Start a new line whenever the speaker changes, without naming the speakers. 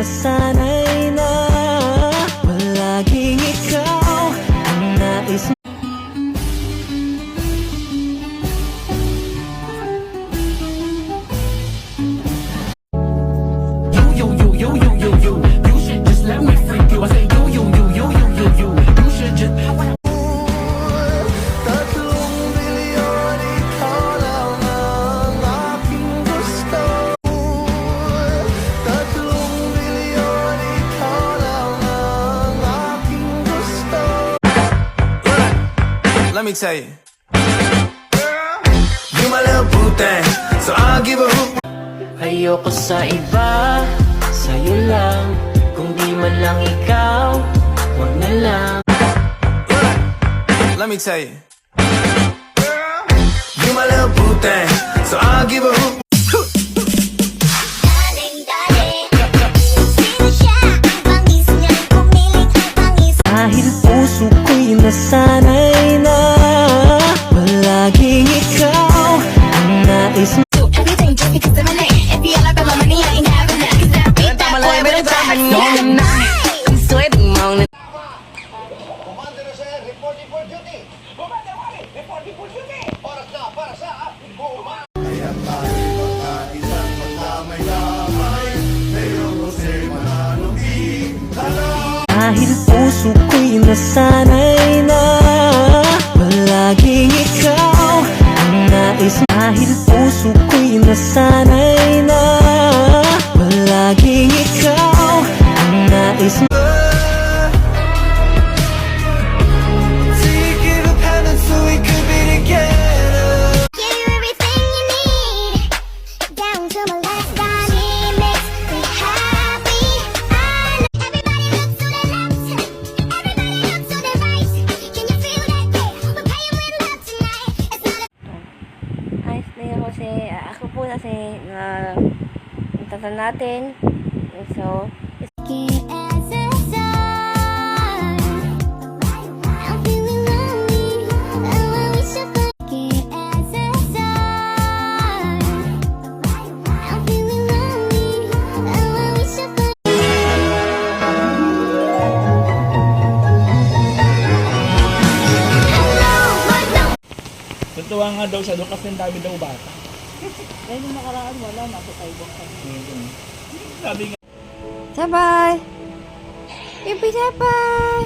nasanay na palaging ikaw ang nais.
You should just let me freak you. I say you should just.
Tatlong bilyon, ikaw lang ang aking gusto. Tatlong bilyon, ikaw lang ang aking gusto. Let me tell you, you my little boo thing, so I'll give a hoot.
Ayoko sa iba, sa'yo lang. Kung di man lang ikaw, wag na lang.
Let me tell you, you my little boo thing, so I'll give a hoot.
Dahil puso ko'y nasanay na palaging ikaw ang nais.
Everything just because of my name. If you all about my money, I ain't having that. Cause I beat that boy with a diamond on the night. I'm sweating on it.
Commander sir, reporting for duty. Commander Wally, reporting for duty. Oras na para sa ating buwan.
Kaya tayo'y magkaisang magkamay-kamay, ngayong Jose Mananong
Dahil puso ko'y nasanay na palaging ikaw ang nais. Dahil puso ko'y nasanay na palaging ikaw ang nais.
Give up heaven so we could be together.
Give you everything you need. Down to my last dime. Makes me happy. I know everybody looks to the left. Everybody looks to the right. Can you feel that? We're playing with love tonight. It's not a
Ayos na yun kasi ako po kasi tatan natin. So,
as a star. I'm feeling lonely. Oh, I wish I could as a star. I'm feeling lonely. Oh, I wish I could.
Natuwa nga daw siya doon kasi ang dami daw bata.
Kaya nung nakaraan wala, nasa sidewalk kami.
Sabi nga.
sabay! Ibi sabay!